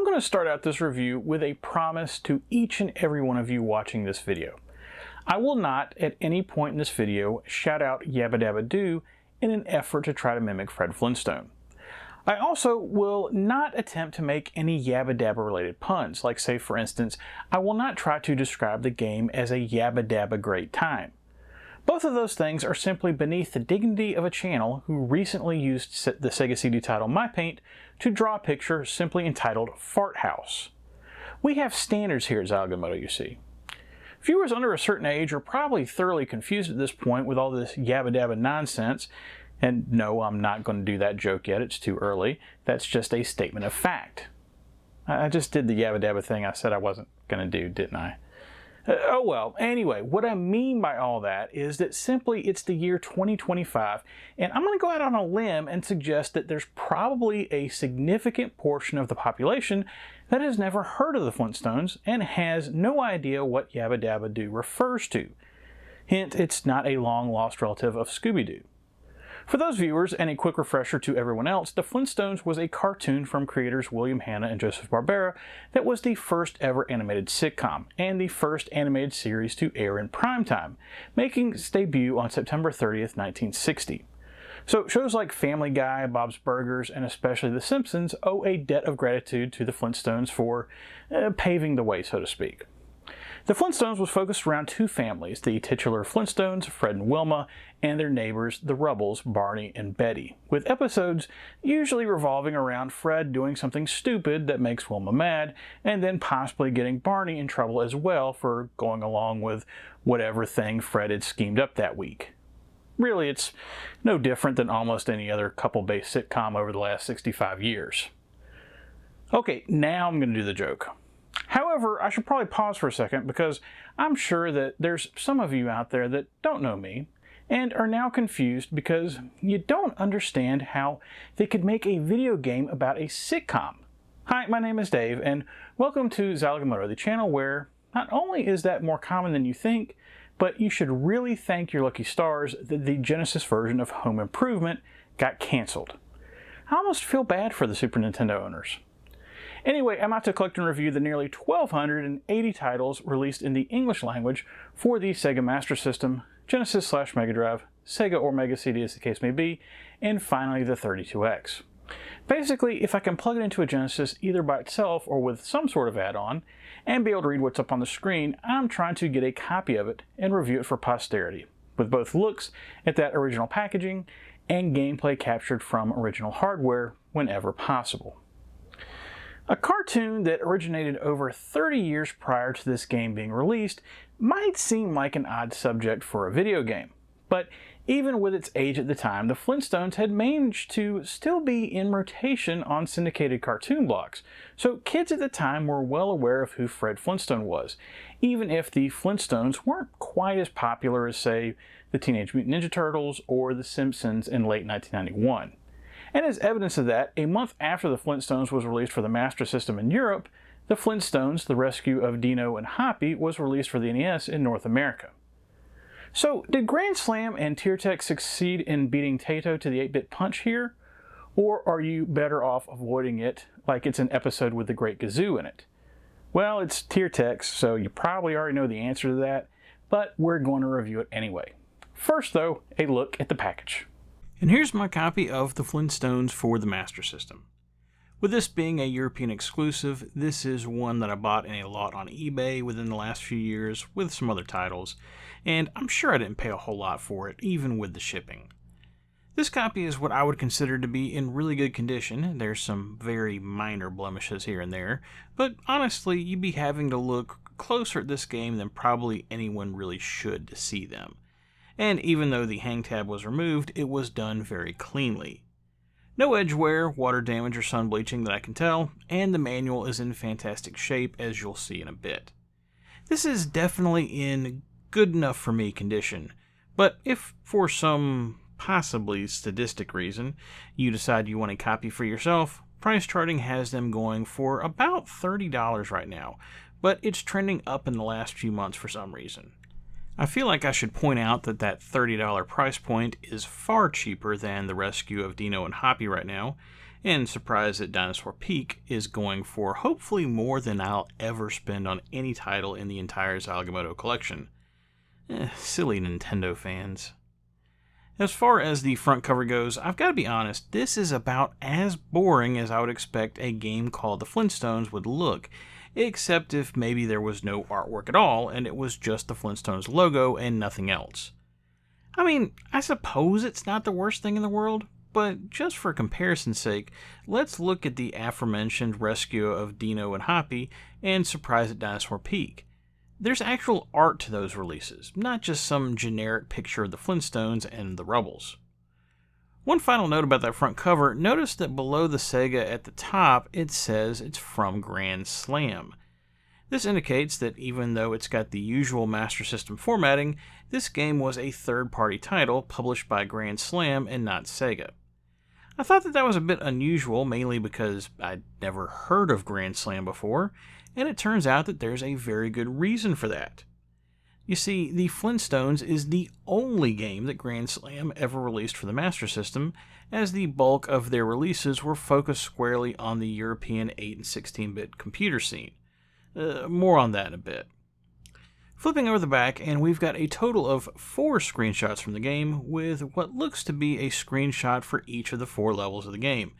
going to start out this review with a promise to each and every one of you watching this video. I will not, at any point in this video, shout out Yabba Dabba Doo in an effort to try to mimic Fred Flintstone. I also will not attempt to make any Yabba Dabba related puns, like say for instance, I will not try to describe the game as a Yabba Dabba great time. Both of those things are simply beneath the dignity of a channel who recently used the Sega CD title My Paint to draw a picture simply entitled Fart House. We have standards here at Zilog and Moto, you see. Viewers under a certain age are probably thoroughly confused at this point with all this Yabba Dabba nonsense. And no, I'm not going to do that joke yet, it's too early. That's just a statement of fact. I just did the Yabba Dabba thing I said I wasn't going to do, didn't I? Oh well, anyway, what I mean by all that is that simply it's the year 2025, and I'm going to go out on a limb and suggest that there's probably a significant portion of the population that has never heard of the Flintstones and has no idea what Yabba Dabba Doo refers to. Hint, it's not a long-lost relative of Scooby-Doo. For those viewers, and a quick refresher to everyone else, the Flintstones was a cartoon from creators William Hanna and Joseph Barbera that was the first ever animated sitcom, and the first animated series to air in primetime, making its debut on September 30th, 1960. So shows like Family Guy, Bob's Burgers, and especially The Simpsons owe a debt of gratitude to the Flintstones for paving the way, so to speak. The Flintstones was focused around two families, the titular Flintstones, Fred and Wilma, and their neighbors, the Rubbles, Barney and Betty, with episodes usually revolving around Fred doing something stupid that makes Wilma mad, and then possibly getting Barney in trouble as well for going along with whatever thing Fred had schemed up that week. Really, it's no different than almost any other couple-based sitcom over the last 65 years. Okay, now I'm going to do the joke. However, I should probably pause for a second because I'm sure that there's some of you out there that don't know me and are now confused because you don't understand how they could make a video game about a sitcom. Hi, my name is Dave and welcome to Zilog and Moto, the channel where not only is that more common than you think, but you should really thank your lucky stars that the Genesis version of Home Improvement got canceled. I almost feel bad for the Super Nintendo owners. Anyway, I'm out to collect and review the nearly 1,280 titles released in the English language for the Sega Master System, Genesis/Mega Drive, Sega or Mega CD as the case may be, and finally the 32X. Basically, if I can plug it into a Genesis either by itself or with some sort of add-on, and be able to read what's up on the screen, I'm trying to get a copy of it and review it for posterity, with both looks at that original packaging and gameplay captured from original hardware whenever possible. A cartoon that originated over 30 years prior to this game being released might seem like an odd subject for a video game, but even with its age at the time, the Flintstones had managed to still be in rotation on syndicated cartoon blocks, so kids at the time were well aware of who Fred Flintstone was, even if the Flintstones weren't quite as popular as, say, the Teenage Mutant Ninja Turtles or the Simpsons in late 1991. And as evidence of that, a month after the Flintstones was released for the Master System in Europe, the Flintstones, The Rescue of Dino and Hoppy was released for the NES in North America. So, did Grand Slam and TierTech succeed in beating Taito to the 8-bit punch here? Or are you better off avoiding it like it's an episode with the Great Gazoo in it? Well, it's TierTech, so you probably already know the answer to that, but we're going to review it anyway. First though, a look at the package. And here's my copy of the Flintstones for the Master System. With this being a European exclusive, this is one that I bought in a lot on eBay within the last few years with some other titles, and I'm sure I didn't pay a whole lot for it, even with the shipping. This copy is what I would consider to be in really good condition. There's some very minor blemishes here and there, but honestly, you'd be having to look closer at this game than probably anyone really should to see them. And even though the hang tab was removed, it was done very cleanly. No edge wear, water damage, or sun bleaching that I can tell, and the manual is in fantastic shape, as you'll see in a bit. This is definitely in good enough for me condition, but if for some possibly sadistic reason you decide you want a copy for yourself, price charting has them going for about $30 right now, but it's trending up in the last few months for some reason. I feel like I should point out that that $30 price point is far cheaper than The Rescue of Dino and Hoppy right now, and Surprise at Dinosaur Peak is going for hopefully more than I'll ever spend on any title in the entire Zilog and Moto collection. Silly Nintendo fans. As far as the front cover goes, I've got to be honest, this is about as boring as I would expect a game called the Flintstones would look, except if maybe there was no artwork at all and it was just the Flintstones logo and nothing else. I mean, I suppose it's not the worst thing in the world, but just for comparison's sake, let's look at the aforementioned rescue of Dino and Hoppy and Surprise at Dinosaur Peak. There's actual art to those releases, not just some generic picture of the Flintstones and the Rubbles. One final note about that front cover, notice that below the Sega at the top, it says it's from Grand Slam. This indicates that even though it's got the usual Master System formatting, this game was a third-party title published by Grand Slam and not Sega. I thought that was a bit unusual, mainly because I'd never heard of Grand Slam before, and it turns out that there's a very good reason for that. You see, the Flintstones is the only game that Grand Slam ever released for the Master System, as the bulk of their releases were focused squarely on the European 8 and 16-bit computer scene. More on that in a bit. Flipping over the back, and we've got a total of 4 screenshots from the game, with what looks to be a screenshot for each of the 4 levels of the game.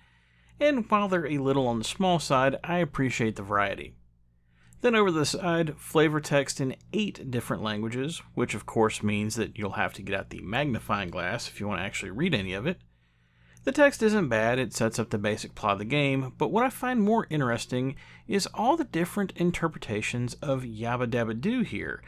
And while they're a little on the small side, I appreciate the variety. Then over the side, flavor text in 8 different languages, which of course means that you'll have to get out the magnifying glass if you want to actually read any of it. The text isn't bad, it sets up the basic plot of the game, but what I find more interesting is all the different interpretations of Yabba Dabba Doo here.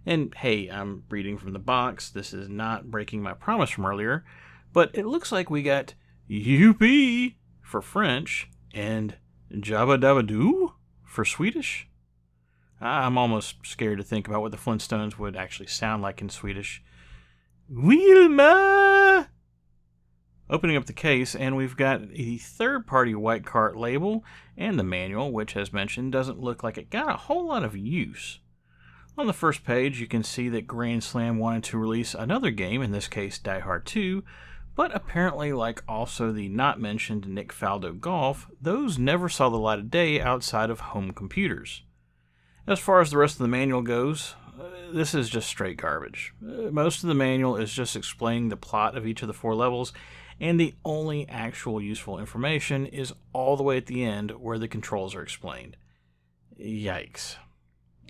And hey, I'm reading from the box, this is not breaking my promise from earlier, but it looks like we got Youpi for French and Jabba Dabba Doo for Swedish. I'm almost scared to think about what the Flintstones would actually sound like in Swedish. Wilma! Opening up the case, and we've got a third-party white cart label and the manual, which, as mentioned, doesn't look like it got a whole lot of use. On the first page, you can see that Grand Slam wanted to release another game, in this case Die Hard 2, but apparently, like also the not-mentioned Nick Faldo Golf, those never saw the light of day outside of home computers. As far as the rest of the manual goes, this is just straight garbage. Most of the manual is just explaining the plot of each of the 4 levels, and the only actual useful information is all the way at the end where the controls are explained. Yikes.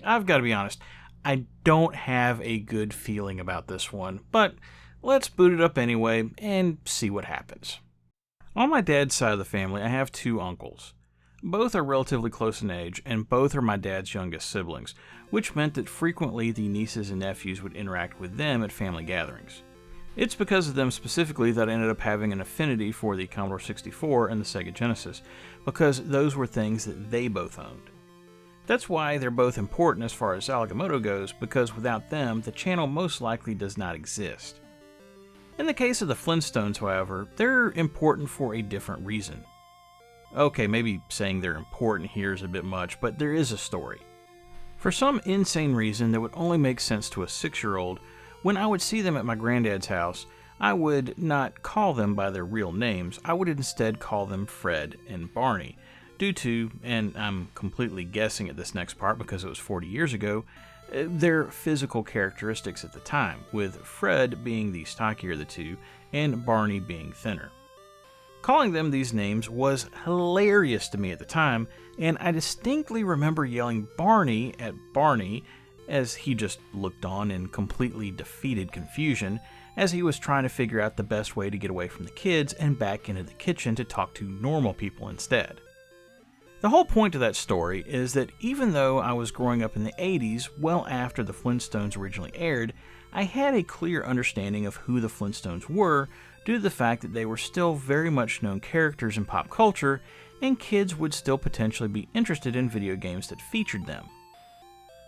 I've got to be honest, I don't have a good feeling about this one, but let's boot it up anyway and see what happens. On my dad's side of the family, I have 2 uncles. Both are relatively close in age, and both are my dad's youngest siblings, which meant that frequently the nieces and nephews would interact with them at family gatherings. It's because of them specifically that I ended up having an affinity for the Commodore 64 and the Sega Genesis, because those were things that they both owned. That's why they're both important as far as Zilog and Moto goes, because without them, the channel most likely does not exist. In the case of the Flintstones, however, they're important for a different reason. Okay, maybe saying they're important here is a bit much, but there is a story. For some insane reason that would only make sense to a 6-year-old, when I would see them at my granddad's house, I would not call them by their real names. I would instead call them Fred and Barney, due to, and I'm completely guessing at this next part because it was 40 years ago, their physical characteristics at the time, with Fred being the stockier of the two and Barney being thinner. Calling them these names was hilarious to me at the time, and I distinctly remember yelling Barney at Barney as he just looked on in completely defeated confusion as he was trying to figure out the best way to get away from the kids and back into the kitchen to talk to normal people instead. The whole point of that story is that even though I was growing up in the 80s, well after the Flintstones originally aired, I had a clear understanding of who the Flintstones were due to the fact that they were still very much known characters in pop culture, and kids would still potentially be interested in video games that featured them.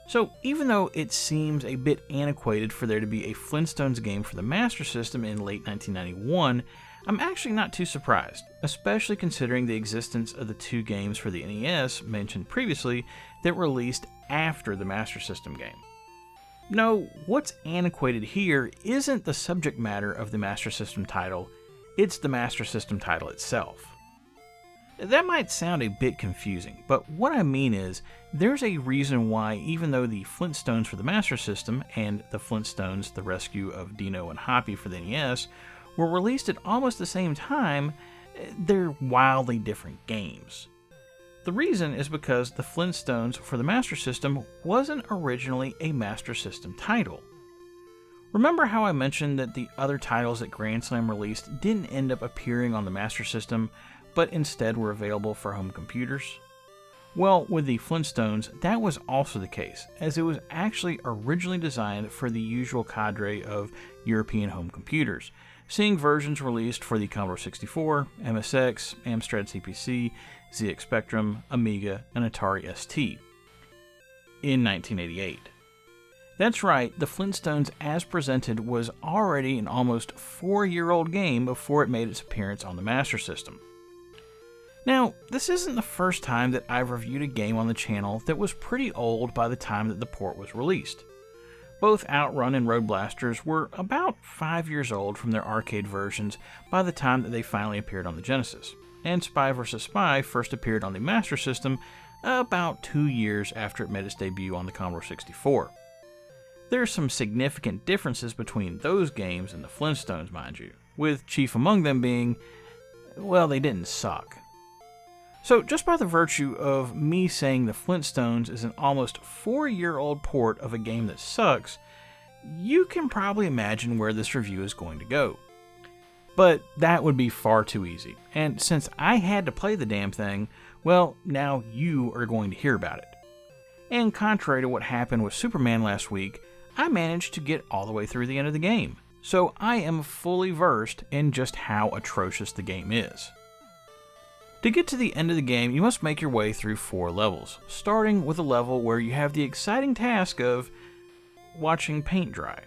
So even though it seems a bit antiquated for there to be a Flintstones game for the Master System in late 1991, I'm actually not too surprised, especially considering the existence of the 2 games for the NES mentioned previously that were released after the Master System game. No, what's antiquated here isn't the subject matter of the Master System title, it's the Master System title itself. That might sound a bit confusing, but what I mean is, there's a reason why even though the Flintstones for the Master System and the Flintstones The Rescue of Dino and Hoppy for the NES were released at almost the same time, they're wildly different games. The reason is because the Flintstones for the Master System wasn't originally a Master System title. Remember how I mentioned that the other titles that Grand Slam released didn't end up appearing on the Master System, but instead were available for home computers? Well, with the Flintstones, that was also the case, as it was actually originally designed for the usual cadre of European home computers, seeing versions released for the Commodore 64, MSX, Amstrad CPC, ZX Spectrum, Amiga, and Atari ST in 1988. That's right, the Flintstones as presented was already an almost 4-year-old game before it made its appearance on the Master System. Now, this isn't the first time that I've reviewed a game on the channel that was pretty old by the time that the port was released. Both Outrun and Road Blasters were about 5 years old from their arcade versions by the time that they finally appeared on the Genesis, and Spy vs. Spy first appeared on the Master System about 2 years after it made its debut on the Commodore 64. There are some significant differences between those games and the Flintstones, mind you, with chief among them being, well, they didn't suck. So just by the virtue of me saying the Flintstones is an almost 4-year-old port of a game that sucks, you can probably imagine where this review is going to go. But that would be far too easy, and since I had to play the damn thing, well, now you are going to hear about it. And contrary to what happened with Superman last week, I managed to get all the way through the end of the game, so I am fully versed in just how atrocious the game is. To get to the end of the game, you must make your way through 4 levels, starting with a level where you have the exciting task of watching paint dry.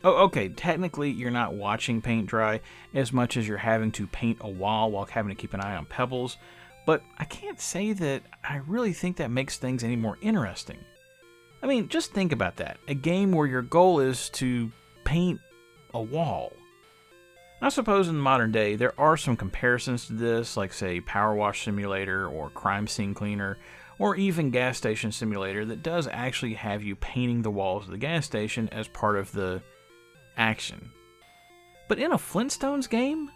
Oh, okay, technically you're not watching paint dry as much as you're having to paint a wall while having to keep an eye on pebbles, but I can't say that I really think that makes things any more interesting. I mean, just think about that, a game where your goal is to paint a wall. I suppose in the modern day, there are some comparisons to this, like say Power Wash Simulator or Crime Scene Cleaner, or even Gas Station Simulator that does actually have you painting the walls of the gas station as part of the action. But in a Flintstones game?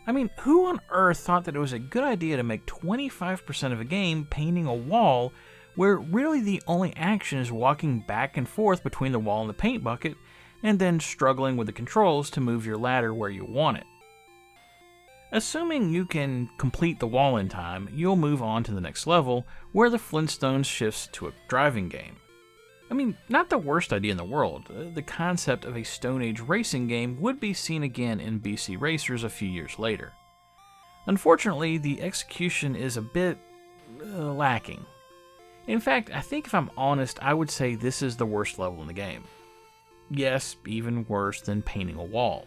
I mean, who on earth thought that it was a good idea to make 25% of a game painting a wall where really the only action is walking back and forth between the wall and the paint bucket, and then struggling with the controls to move your ladder where you want it. Assuming you can complete the wall in time, you'll move on to the next level, where the Flintstones shifts to a driving game. I mean, not the worst idea in the world. The concept of a Stone Age racing game would be seen again in BC Racers a few years later. Unfortunately, the execution is a bit lacking. In fact, I think if I'm honest, I would say this is the worst level in the game. Yes, even worse than painting a wall.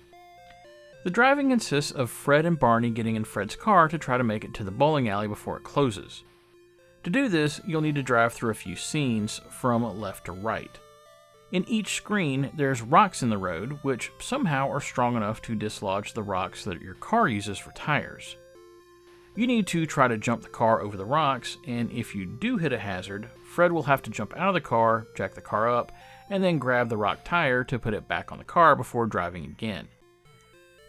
The driving consists of Fred and Barney getting in Fred's car to try to make it to the bowling alley before it closes. To do this, you'll need to drive through a few scenes from left to right. In each screen, there's rocks in the road, which somehow are strong enough to dislodge the rocks that your car uses for tires. You need to try to jump the car over the rocks, and if you do hit a hazard, Fred will have to jump out of the car, jack the car up, and then grab the rock tire to put it back on the car before driving again.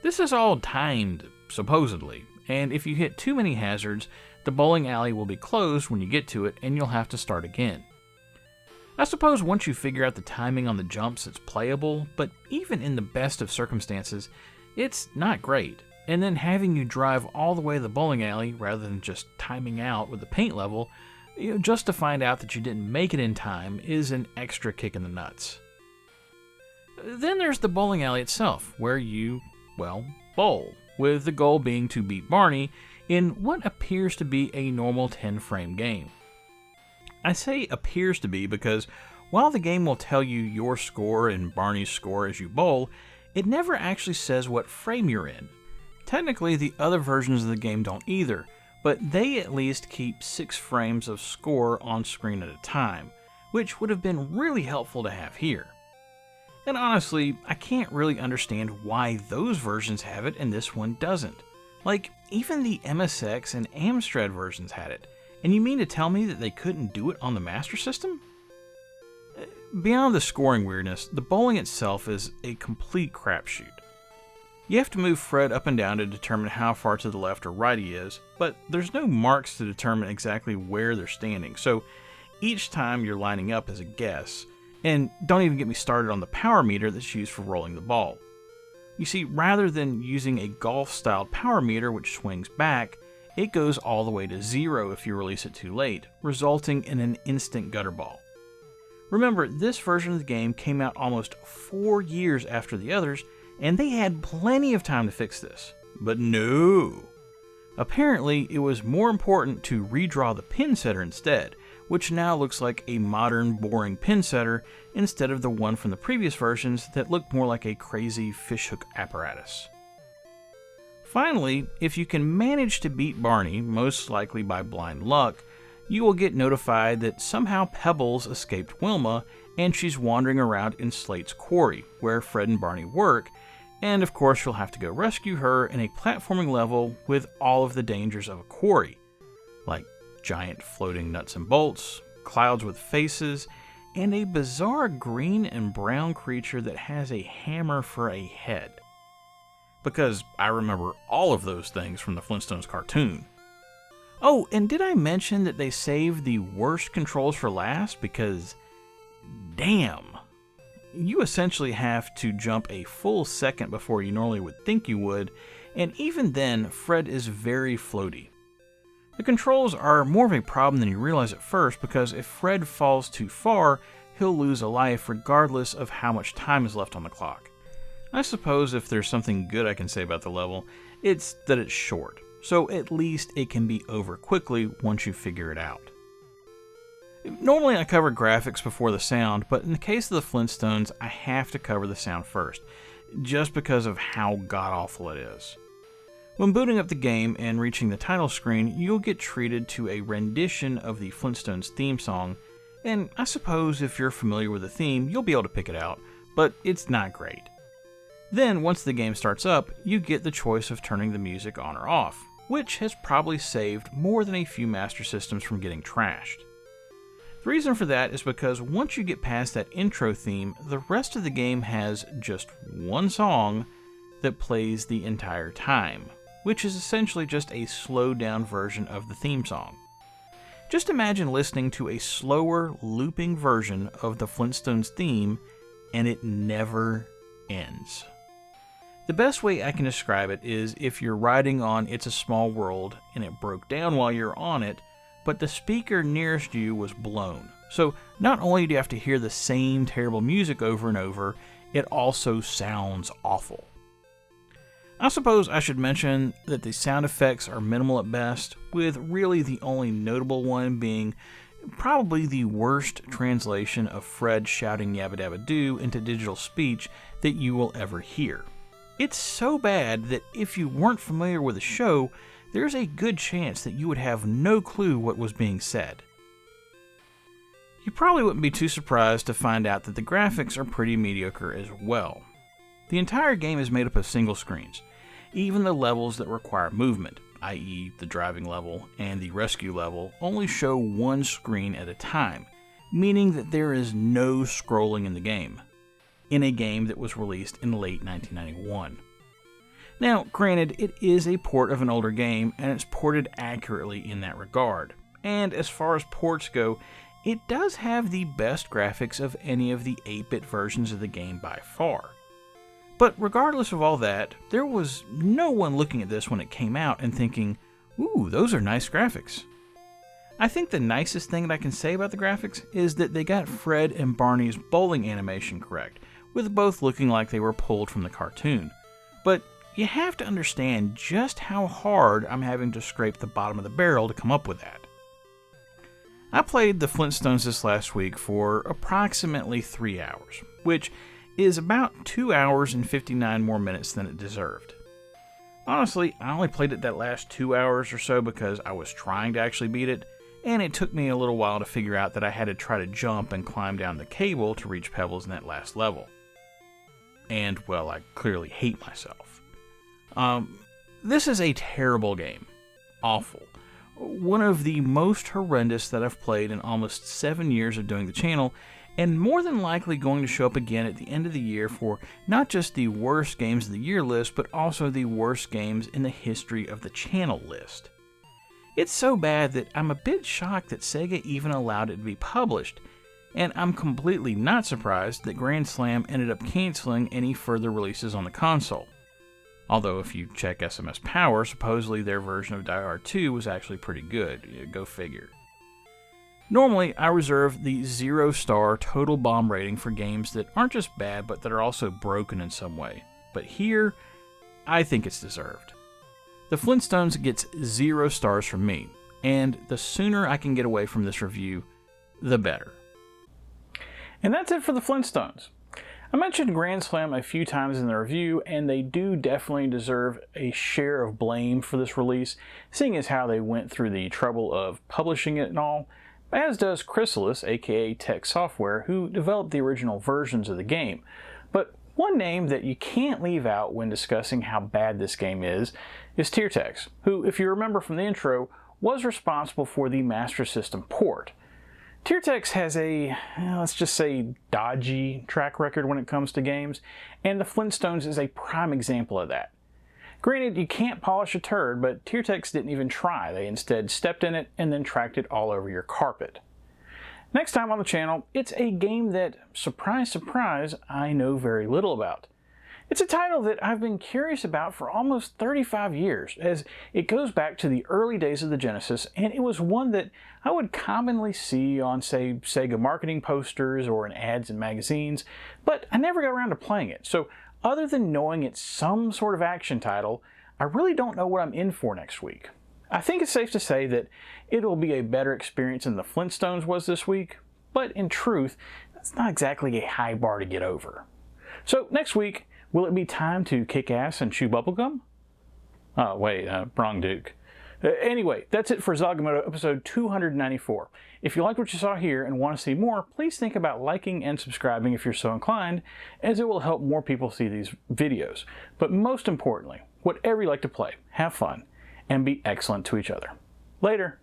This is all timed, supposedly, and if you hit too many hazards, the bowling alley will be closed when you get to it and you'll have to start again. I suppose once you figure out the timing on the jumps it's playable, but even in the best of circumstances, it's not great, and then having you drive all the way to the bowling alley rather than just timing out with the paint level, just to find out that you didn't make it in time is an extra kick in the nuts. Then there's the bowling alley itself, where you, bowl, with the goal being to beat Barney in what appears to be a normal 10-frame game. I say appears to be because while the game will tell you your score and Barney's score as you bowl, it never actually says what frame you're in. Technically, the other versions of the game don't either, but they at least keep 6 frames of score on screen at a time, which would have been really helpful to have here. And honestly, I can't really understand why those versions have it and this one doesn't. Like, even the MSX and Amstrad versions had it, and you mean to tell me that they couldn't do it on the Master System? Beyond the scoring weirdness, the bowling itself is a complete crapshoot. You have to move Fred up and down to determine how far to the left or right he is, but there's no marks to determine exactly where they're standing, so each time you're lining up is a guess. And don't even get me started on the power meter that's used for rolling the ball. You see, rather than using a golf-styled power meter which swings back, it goes all the way to 0 if you release it too late, resulting in an instant gutter ball. Remember, this version of the game came out almost 4 years after the others, and they had plenty of time to fix this. But no! Apparently, it was more important to redraw the pin setter instead, which now looks like a modern, boring pin setter instead of the one from the previous versions that looked more like a crazy fishhook apparatus. Finally, if you can manage to beat Barney, most likely by blind luck, you will get notified that somehow Pebbles escaped Wilma and she's wandering around in Slate's quarry, where Fred and Barney work, and of course you'll have to go rescue her in a platforming level with all of the dangers of a quarry, like giant floating nuts and bolts, clouds with faces, and a bizarre green and brown creature that has a hammer for a head. Because I remember all of those things from the Flintstones cartoon. Oh, and did I mention that they saved the worst controls for last? Because, damn. You essentially have to jump a full second before you normally would think you would, and even then, Fred is very floaty. The controls are more of a problem than you realize at first, because if Fred falls too far, he'll lose a life regardless of how much time is left on the clock. I suppose if there's something good I can say about the level, it's that it's short, so at least it can be over quickly once you figure it out. Normally I cover graphics before the sound, but in the case of the Flintstones, I have to cover the sound first, just because of how god-awful it is. When booting up the game and reaching the title screen, you'll get treated to a rendition of the Flintstones theme song, and I suppose if you're familiar with the theme, you'll be able to pick it out, but it's not great. Then, once the game starts up, you get the choice of turning the music on or off, which has probably saved more than a few Master Systems from getting trashed. The reason for that is because once you get past that intro theme, the rest of the game has just one song that plays the entire time, which is essentially just a slowed down version of the theme song. Just imagine listening to a slower, looping version of the Flintstones theme, and it never ends. The best way I can describe it is if you're riding on It's a Small World and it broke down while you're on it, but the speaker nearest you was blown. So not only do you have to hear the same terrible music over and over, it also sounds awful. I suppose I should mention that the sound effects are minimal at best, with really the only notable one being probably the worst translation of Fred shouting Yabba Dabba Doo into digital speech that you will ever hear. It's so bad that if you weren't familiar with the show, there's a good chance that you would have no clue what was being said. You probably wouldn't be too surprised to find out that the graphics are pretty mediocre as well. The entire game is made up of single screens. Even the levels that require movement, i.e. the driving level and the rescue level, only show one screen at a time, meaning that there is no scrolling in the game, in a game that was released in late 1991. Now, granted, it is a port of an older game, and it's ported accurately in that regard, and as far as ports go, it does have the best graphics of any of the 8-bit versions of the game by far. But regardless of all that, there was no one looking at this when it came out and thinking, ooh, those are nice graphics. I think the nicest thing that I can say about the graphics is that they got Fred and Barney's bowling animation correct, with both looking like they were pulled from the cartoon. But you have to understand just how hard I'm having to scrape the bottom of the barrel to come up with that. I played the Flintstones this last week for approximately 3 hours, which is about 2 hours and 59 more minutes than it deserved. Honestly, I only played it that last 2 hours or so because I was trying to actually beat it, and it took me a little while to figure out that I had to try to jump and climb down the cable to reach Pebbles in that last level. And, well, I clearly hate myself. This is a terrible game. Awful. One of the most horrendous that I've played in almost 7 years of doing the channel, and more than likely going to show up again at the end of the year for not just the worst games of the year list, but also the worst games in the history of the channel list. It's so bad that I'm a bit shocked that Sega even allowed it to be published, and I'm completely not surprised that Grand Slam ended up canceling any further releases on the console. Although if you check SMS Power, supposedly their version of Die Hard 2 was actually pretty good. Go figure. Normally, I reserve the 0-star total bomb rating for games that aren't just bad, but that are also broken in some way. But here, I think it's deserved. The Flintstones gets 0 stars from me, and the sooner I can get away from this review, the better. And that's it for the Flintstones. I mentioned Grand Slam a few times in the review, and they do definitely deserve a share of blame for this release, seeing as how they went through the trouble of publishing it and all, as does Chrysalis, aka Tech Software, who developed the original versions of the game. But one name that you can't leave out when discussing how bad this game is Tiertex, who, if you remember from the intro, was responsible for the Master System port. Tiertex has a, let's just say, dodgy track record when it comes to games, and the Flintstones is a prime example of that. Granted, you can't polish a turd, but Tiertex didn't even try. They instead stepped in it and then tracked it all over your carpet. Next time on the channel, it's a game that, surprise, surprise, I know very little about. It's a title that I've been curious about for almost 35 years, as it goes back to the early days of the Genesis, and it was one that I would commonly see on, say, Sega marketing posters or in ads in magazines, but I never got around to playing it. So other than knowing it's some sort of action title, I really don't know what I'm in for next week. I think it's safe to say that it'll be a better experience than the Flintstones was this week, but in truth, that's not exactly a high bar to get over. So next week, will it be time to kick ass and chew bubblegum? Oh, wait, wrong Duke. Anyway, that's it for Zilog and Moto episode 294. If you like what you saw here and want to see more, please think about liking and subscribing if you're so inclined, as it will help more people see these videos. But most importantly, whatever you like to play, have fun, and be excellent to each other. Later.